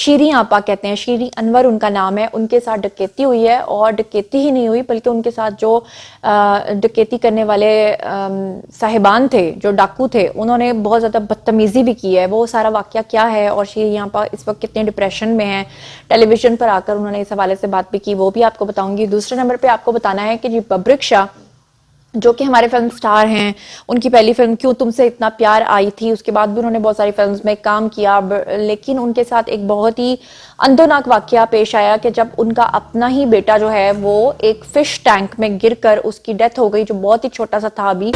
شیریں آپا کہتے ہیں، شیریں انور ان کا نام ہے. ان کے ساتھ ڈکیتی ہوئی ہے، اور ڈکیتی ہی نہیں ہوئی بلکہ ان کے ساتھ جو ڈکیتی کرنے والے صاحبان تھے، جو ڈاکو تھے، انہوں نے بہت زیادہ بدتمیزی بھی کی ہے. وہ سارا واقعہ کیا ہے اور شیریں آپا اس وقت کتنے ڈپریشن میں ہیں، ٹیلی ویژن پر آ کر انہوں نے اس حوالے سے بات بھی کی، وہ بھی آپ کو بتاؤں گی. دوسرے نمبر پہ آپ کو بتانا ہے کہ جی ببرک شاہ جو کہ ہمارے فلم سٹار ہیں، ان کی پہلی فلم کیوں تم سے اتنا پیار آئی تھی، اس کے بعد بھی انہوں نے بہت ساری فلمز میں کام کیا، لیکن ان کے ساتھ ایک بہت ہی اندوناک واقعہ پیش آیا کہ جب ان کا اپنا ہی بیٹا جو ہے وہ ایک فش ٹینک میں گر کر اس کی ڈیتھ ہو گئی، جو بہت ہی چھوٹا سا تھا ابھی.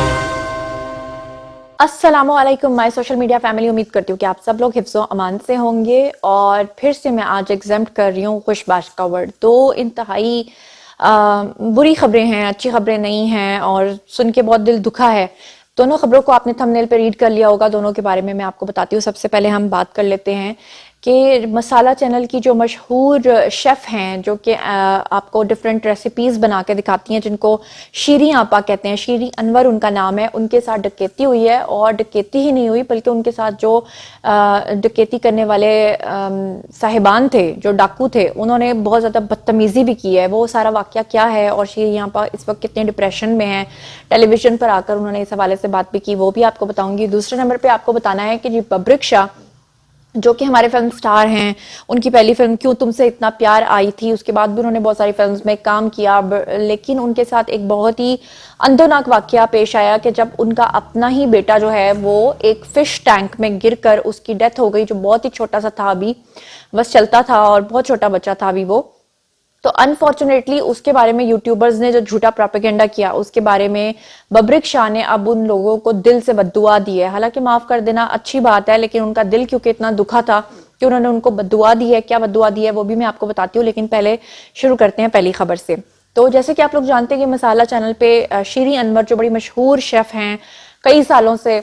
السلام علیکم مائی سوشل میڈیا فیملی، امید کرتی ہوں کہ آپ سب لوگ حفظ و امان سے ہوں گے. اور پھر سے میں آج ایگزیمپٹ کر رہی ہوں خوش باش کا ورڈ. دو انتہائی بری خبریں ہیں، اچھی خبریں نہیں ہیں، اور سن کے بہت دل دکھا ہے. دونوں خبروں کو آپ نے تھمبنیل پہ ریڈ کر لیا ہوگا، دونوں کے بارے میں آپ کو بتاتی ہوں. سب سے پہلے ہم بات کر لیتے ہیں کہ مسالہ چینل کی جو مشہور شیف ہیں، جو کہ آپ کو ڈفرینٹ ریسیپیز بنا کے دکھاتی ہیں، جن کو شیریں آپا کہتے ہیں، شیریں انور ان کا نام ہے. ان کے ساتھ ڈکیتی ہوئی ہے، اور ڈکیتی ہی نہیں ہوئی بلکہ ان کے ساتھ جو ڈکیتی کرنے والے صاحبان تھے، جو ڈاکو تھے، انہوں نے بہت زیادہ بدتمیزی بھی کی ہے. وہ سارا واقعہ کیا ہے اور شیریں آپا اس وقت کتنے ڈپریشن میں ہیں، ٹیلی ویژن پر آ کر انہوں نے اس حوالے سے بات بھی کی، وہ بھی آپ کو بتاؤں گی. دوسرے نمبر پہ آپ کو بتانا ہے کہ جی ببرک شاہ جو کہ ہمارے فلم سٹار ہیں، ان کی پہلی فلم کیوں تم سے اتنا پیار آئی تھی، اس کے بعد بھی انہوں نے بہت ساری فلمز میں کام کیا، لیکن ان کے ساتھ ایک بہت ہی اندوناک واقعہ پیش آیا کہ جب ان کا اپنا ہی بیٹا جو ہے وہ ایک فش ٹینک میں گر کر اس کی ڈیتھ ہو گئی، جو بہت ہی چھوٹا سا تھا ابھی، بس چلتا تھا اور بہت چھوٹا بچہ تھا ابھی وہ. تو انفارچونیٹلی اس کے بارے میں یوٹیوبرز نے جو جھوٹا پروپیگنڈا کیا، اس کے بارے میں ببرک شاہ نے اب ان لوگوں کو دل سے بددعا دی ہے. حالانکہ معاف کر دینا اچھی بات ہے، لیکن ان کا دل کیونکہ اتنا دکھا تھا کہ انہوں نے ان کو بددعا دی ہے. کیا بددعا دی ہے وہ بھی میں آپ کو بتاتی ہوں، لیکن پہلے شروع کرتے ہیں پہلی خبر سے. تو جیسے کہ آپ لوگ جانتے ہیں کہ مسالہ چینل پہ شیریں انور جو بڑی مشہور شیف ہیں، کئی سالوں سے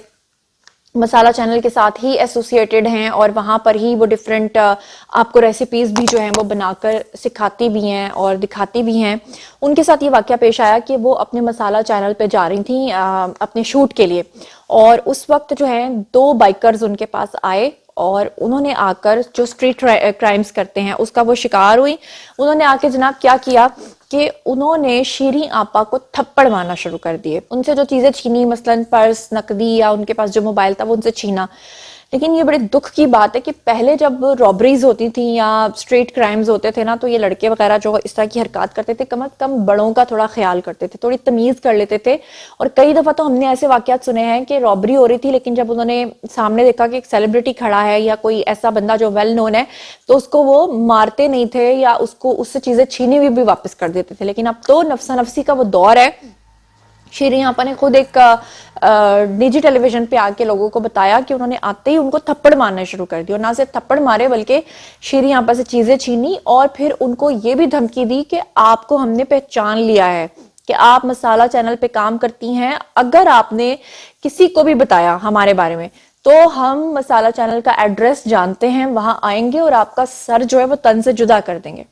مسالہ چینل کے ساتھ ہی ایسوسیٹڈ ہیں، اور وہاں پر ہی وہ ڈفرینٹ آپ کو ریسیپیز بھی جو ہیں وہ بنا کر سکھاتی بھی ہیں اور دکھاتی بھی ہیں. ان کے ساتھ یہ واقعہ پیش آیا کہ وہ اپنے مسالہ چینل پہ جا رہی تھیں اپنے شوٹ کے لیے، اور اس وقت جو ہے دو بائکرز ان کے پاس آئے، اور انہوں نے آ کر جو اسٹریٹ کرائمز کرتے ہیں اس کا وہ شکار ہوئی. انہوں نے آ کے جناب کیا کیا کہ انہوں نے شیریں آپا کو تھپڑ مارنا شروع کر دیے. ان سے جو چیزیں چھینی، مثلاً پرس، نقدی، یا ان کے پاس جو موبائل تھا وہ ان سے چھینا. لیکن یہ بڑے دکھ کی بات ہے کہ پہلے جب رابریز ہوتی تھیں یا اسٹریٹ کرائمز ہوتے تھے نا، تو یہ لڑکے وغیرہ جو اس طرح کی حرکات کرتے تھے کم از کم بڑوں کا تھوڑا خیال کرتے تھے، تھوڑی تمیز کر لیتے تھے. اور کئی دفعہ تو ہم نے ایسے واقعات سنے ہیں کہ رابری ہو رہی تھی، لیکن جب انہوں نے سامنے دیکھا کہ ایک سیلیبریٹی کھڑا ہے یا کوئی ایسا بندہ جو ویل نون ہے، تو اس کو وہ مارتے نہیں تھے یا اس کو اس سے چیزیں چھینی ہوئی بھی واپس کر دیتے تھے. لیکن اب تو نفسا نفسی کا وہ دور ہے. شیریں آپا نے خود ایک نجی ٹیلی ویژن پہ آ کے لوگوں کو بتایا کہ انہوں نے آتے ہی ان کو تھپڑ مارنا شروع کر دی، اور نہ صرف تھپڑ مارے بلکہ شیریں آپا سے چیزیں چھینی، اور پھر ان کو یہ بھی دھمکی دی کہ آپ کو ہم نے پہچان لیا ہے کہ آپ مسالہ چینل پہ کام کرتی ہیں، اگر آپ نے کسی کو بھی بتایا ہمارے بارے میں تو ہم مسالہ چینل کا ایڈریس جانتے ہیں، وہاں آئیں گے اور آپ کا سر جو ہے وہ تن سے جدا کر دیں گے.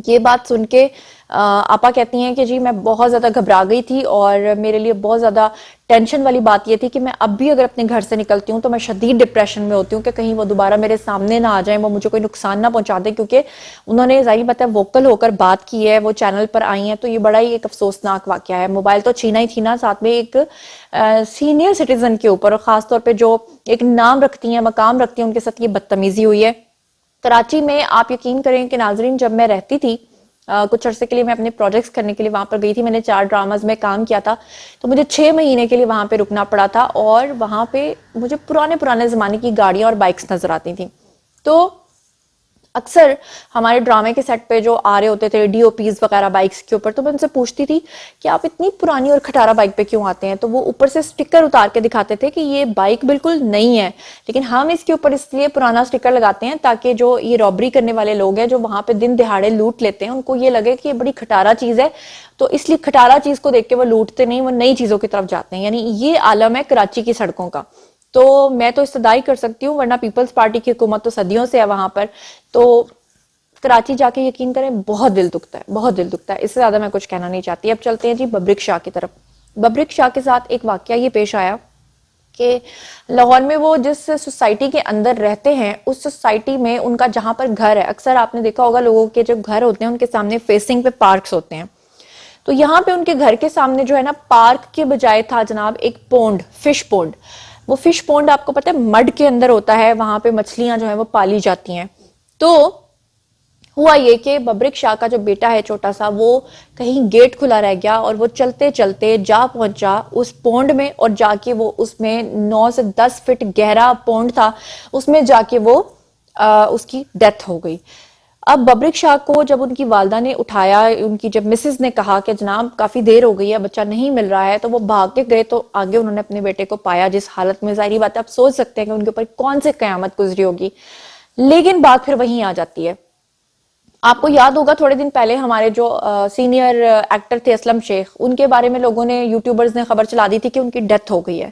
یہ بات سن کے آپا کہتی ہیں کہ جی میں بہت زیادہ گھبرا گئی تھی، اور میرے لیے بہت زیادہ ٹینشن والی بات یہ تھی کہ میں اب بھی اگر اپنے گھر سے نکلتی ہوں تو میں شدید ڈپریشن میں ہوتی ہوں کہ کہیں وہ دوبارہ میرے سامنے نہ آ جائیں، وہ مجھے کوئی نقصان نہ پہنچا دیں. کیونکہ انہوں نے ظاہر بات ہے ووکل ہو کر بات کی ہے، وہ چینل پر آئی ہیں، تو یہ بڑا ہی ایک افسوسناک واقعہ ہے. موبائل تو چھینا ہی چھینا، ساتھ میں ایک سینئر سٹیزن کے اوپر، اور خاص طور پہ جو ایک نام رکھتی ہیں، مقام رکھتی ہیں، ان کے ساتھ یہ بدتمیزی ہوئی ہے. کراچی میں آپ یقین کریں کہ ناظرین جب میں رہتی تھی کچھ عرصے کے لیے، میں اپنے پروجیکٹس کرنے کے لیے وہاں پر گئی تھی. میں نے 4 ڈراماز میں کام کیا تھا، تو مجھے 6 مہینے کے لیے وہاں پہ رکنا پڑا تھا، اور وہاں پہ مجھے پرانے زمانے کی گاڑیاں اور بائکس نظر آتی تھیں. تو اکثر ہمارے ڈرامے کے سیٹ پہ جو آ رہے ہوتے تھے ڈی او پیز وغیرہ بائکس کے اوپر، تو میں ان سے پوچھتی تھی کہ آپ اتنی پرانی اور کھٹارا بائک پہ کیوں آتے ہیں؟ تو وہ اوپر سے سٹیکر اتار کے دکھاتے تھے کہ یہ بائک بالکل نئی ہے، لیکن ہم اس کے اوپر اس لیے پرانا سٹیکر لگاتے ہیں تاکہ جو یہ رابری کرنے والے لوگ ہیں جو وہاں پہ دن دہاڑے لوٹ لیتے ہیں، ان کو یہ لگے کہ یہ بڑی کھٹارا چیز ہے، تو اس لیے کھٹارا چیز کو دیکھ کے وہ لوٹتے نہیں، وہ نئی چیزوں کی طرف جاتے ہیں. یعنی یہ عالم ہے کراچی کی سڑکوں کا. تو میں تو استدعائی کر سکتی ہوں، ورنہ پیپلز پارٹی کی حکومت تو صدیوں سے ہے وہاں پر. تو کراچی جا کے یقین کریں بہت دل دکھتا ہے، بہت دل دکھتا ہے. اس سے زیادہ میں کچھ کہنا نہیں چاہتی. اب چلتے ہیں جی ببرک شاہ کی طرف. ببرک شاہ کے ساتھ ایک واقعہ یہ پیش آیا کہ لاہور میں وہ جس سوسائٹی کے اندر رہتے ہیں اس سوسائٹی میں ان کا جہاں پر گھر ہے، اکثر آپ نے دیکھا ہوگا لوگوں کے جو گھر ہوتے ہیں ان کے سامنے فیسنگ پہ پارکس ہوتے ہیں، تو یہاں پہ ان کے گھر کے سامنے جو ہے نا پارک کے بجائے تھا جناب ایک پونڈ، فش پونڈ. وہ فش پونڈ آپ کو پتہ ہے مڈ کے اندر ہوتا ہے، وہاں پہ مچھلیاں جو ہیں وہ پالی جاتی ہیں. تو ہوا یہ کہ ببرک شاہ کا جو بیٹا ہے چھوٹا سا، وہ کہیں گیٹ کھلا رہ گیا اور وہ چلتے چلتے جا پہنچا اس پونڈ میں، اور جا کے وہ اس میں 9 سے 10 فٹ گہرا پونڈ تھا، اس میں جا کے وہ اس کی ڈیتھ ہو گئی. اب ببرک شاہ کو جب ان کی والدہ نے اٹھایا، ان کی جب مسز نے کہا کہ جناب کافی دیر ہو گئی ہے، بچہ نہیں مل رہا ہے، تو وہ بھاگ کے گئے، تو آگے انہوں نے اپنے بیٹے کو پایا جس حالت میں. ظاہری بات ہے آپ سوچ سکتے ہیں کہ ان کے اوپر کون سے قیامت گزری ہوگی. لیکن بات پھر وہیں آ جاتی ہے. آپ کو یاد ہوگا تھوڑے دن پہلے ہمارے جو سینئر ایکٹر تھے اسلم شیخ، ان کے بارے میں لوگوں نے، یوٹیوبرز نے خبر چلا دی تھی کہ ان کی ڈیتھ ہو گئی ہے.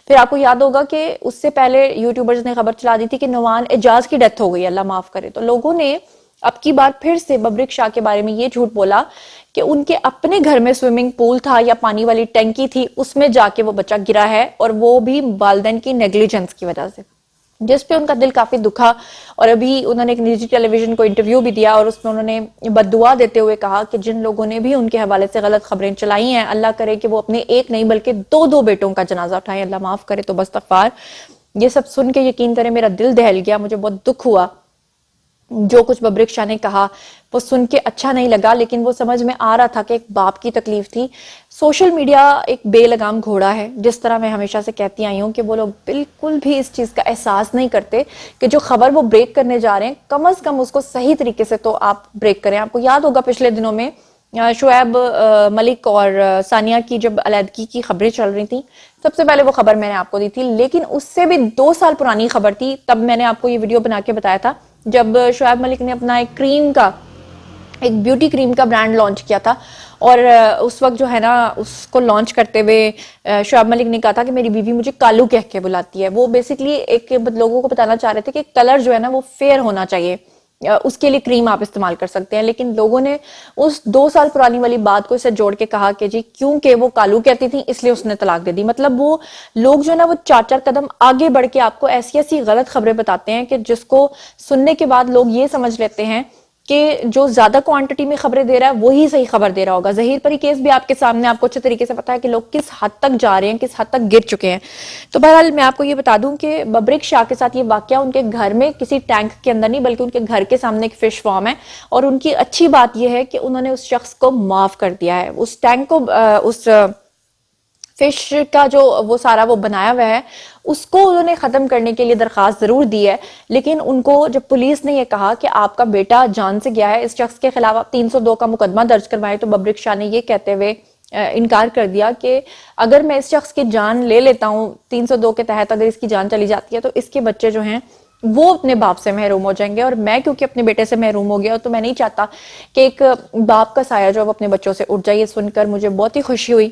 پھر آپ کو یاد ہوگا کہ اس سے پہلے یوٹیوبرز نے خبر چلا دی تھی کہ نعمان اعجاز کی ڈیتھ ہو گئی ہے، اللہ معاف کرے. تو لوگوں نے اب کی بار پھر سے ببرک شاہ کے بارے میں یہ جھوٹ بولا کہ ان کے اپنے گھر میں سوئمنگ پول تھا یا پانی والی ٹینکی تھی، اس میں جا کے وہ بچہ گرا ہے، اور وہ بھی والدین کی نیگلیجنس کی وجہ سے، جس پہ ان کا دل کافی دکھا. اور ابھی انہوں نے ایک نجی ٹیلی ویژن کو انٹرویو بھی دیا، اور اس میں انہوں نے بد دعا دیتے ہوئے کہا کہ جن لوگوں نے بھی ان کے حوالے سے غلط خبریں چلائی ہیں، اللہ کرے کہ وہ اپنے ایک نہیں بلکہ دو بیٹوں کا جنازہ اٹھائیں، اللہ معاف کرے تو بستغفار. یہ سب سن کے یقین کریں میرا دل دہل گیا، مجھے بہت دکھ ہوا. جو کچھ ببرک شاہ نے کہا وہ سن کے اچھا نہیں لگا، لیکن وہ سمجھ میں آ رہا تھا کہ ایک باپ کی تکلیف تھی. سوشل میڈیا ایک بے لگام گھوڑا ہے، جس طرح میں ہمیشہ سے کہتی آئی ہوں کہ وہ لوگ بالکل بھی اس چیز کا احساس نہیں کرتے کہ جو خبر وہ بریک کرنے جا رہے ہیں کم از کم اس کو صحیح طریقے سے تو آپ بریک کریں. آپ کو یاد ہوگا پچھلے دنوں میں شعیب ملک اور ثانیہ کی جب علیحدگی کی خبریں چل رہی تھیں، سب سے پہلے وہ خبر میں نے آپ کو دی تھی، لیکن اس سے بھی 2 سال پرانی خبر تھی. تب میں نے آپ کو یہ ویڈیو بنا کے بتایا تھا جب شعیب ملک نے اپنا ایک بیوٹی کریم کا برانڈ لانچ کیا تھا، اور اس وقت جو ہے نا اس کو لانچ کرتے ہوئے شعیب ملک نے کہا تھا کہ میری بیوی مجھے کالو کہہ کے بلاتی ہے. وہ بیسیکلی ایک لوگوں کو بتانا چاہ رہے تھے کہ کلر جو ہے نا وہ فیئر ہونا چاہیے، اس کے لیے کریم آپ استعمال کر سکتے ہیں. لیکن لوگوں نے اس 2 سال پرانی والی بات کو اسے جوڑ کے کہا کہ جی کیونکہ وہ کالو کہتی تھی اس لیے اس نے طلاق دے دی. مطلب وہ لوگ جو ہے نا وہ 4 قدم آگے بڑھ کے آپ کو ایسی ایسی غلط خبریں بتاتے ہیں کہ جس کو سننے کے بعد لوگ یہ سمجھ لیتے ہیں کہ جو زیادہ کوانٹٹی میں خبریں دے رہا ہے وہی صحیح خبر دے رہا ہوگا. ظہیر پری کیس بھی آپ کے سامنے، آپ کو اچھے طریقے سے پتا ہے کہ لوگ کس حد تک جا رہے ہیں، کس حد تک گر چکے ہیں. تو بہرحال میں آپ کو یہ بتا دوں کہ ببرک شاہ کے ساتھ یہ واقعہ ان کے گھر میں کسی ٹینک کے اندر نہیں بلکہ ان کے گھر کے سامنے ایک فش فارم ہے، اور ان کی اچھی بات یہ ہے کہ انہوں نے اس شخص کو معاف کر دیا ہے. اس ٹینک کو اس فش کا جو وہ سارا وہ بنایا ہوا ہے اس کو انہوں نے ختم کرنے کے لیے درخواست ضرور دی ہے. لیکن ان کو جب پولیس نے یہ کہا کہ آپ کا بیٹا جان سے گیا ہے، اس شخص کے خلاف آپ 302 کا مقدمہ درج کروائیں، تو ببرک شاہ نے یہ کہتے ہوئے انکار کر دیا کہ اگر میں اس شخص کی جان لے لیتا ہوں 302 کے تحت، اگر اس کی جان چلی جاتی ہے تو اس کے بچے جو ہیں وہ اپنے باپ سے محروم ہو جائیں گے، اور میں کیونکہ اپنے بیٹے سے محروم ہو گیا تو میں نہیں چاہتا کہ ایک باپ کا سایہ جو وہ اپنے بچوں سے اٹھ جائے. یہ سن کر مجھے بہت ہی خوشی ہوئی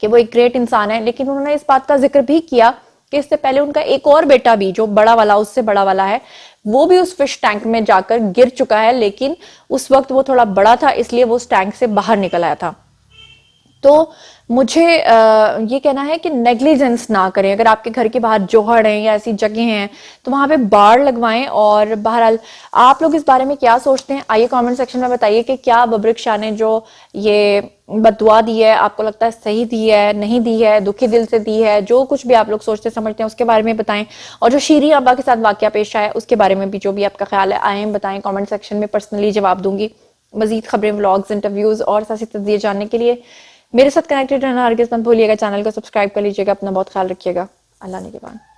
کہ وہ ایک گریٹ انسان ہے. لیکن انہوں نے اس بات کا ذکر بھی کیا کہ اس سے پہلے ان کا ایک اور بیٹا بھی جو بڑا والا، اس سے بڑا والا ہے، وہ بھی اس فش ٹینک میں جا کر گر چکا ہے، لیکن اس وقت وہ تھوڑا بڑا تھا اس لیے وہ اس ٹینک سے باہر نکل آیا تھا. تو مجھے یہ کہنا ہے کہ نیگلیجنس نہ کریں. اگر آپ کے گھر کے باہر جوہر ہیں یا ایسی جگہیں ہیں تو وہاں پہ باڑ لگوائیں. اور بہرحال آپ لوگ اس بارے میں کیا سوچتے ہیں آئیے کامنٹ سیکشن میں بتائیے کہ کیا ببرک شاہ نے جو یہ بد دعا دی ہے آپ کو لگتا ہے صحیح دی ہے، نہیں دی ہے، دکھی دل سے دی ہے؟ جو کچھ بھی آپ لوگ سوچتے سمجھتے ہیں اس کے بارے میں بتائیں. اور جو شیریں ابا کے ساتھ واقعہ پیش آیا اس کے بارے میں بھی جو بھی آپ کا خیال ہے آئیں بتائیں کامنٹ سیکشن میں، پرسنلی جواب دوں گی. مزید خبریں، ولاگز، انٹرویوز اور سیاسی تجزیے جاننے کے لیے میرے ساتھ کنیکٹڈ رہنا ہرگز مت بھولیے گا. چینل کو سبسکرائب کر لیجیے گا. اپنا بہت خیال رکھیے گا. اللہ نگہبان.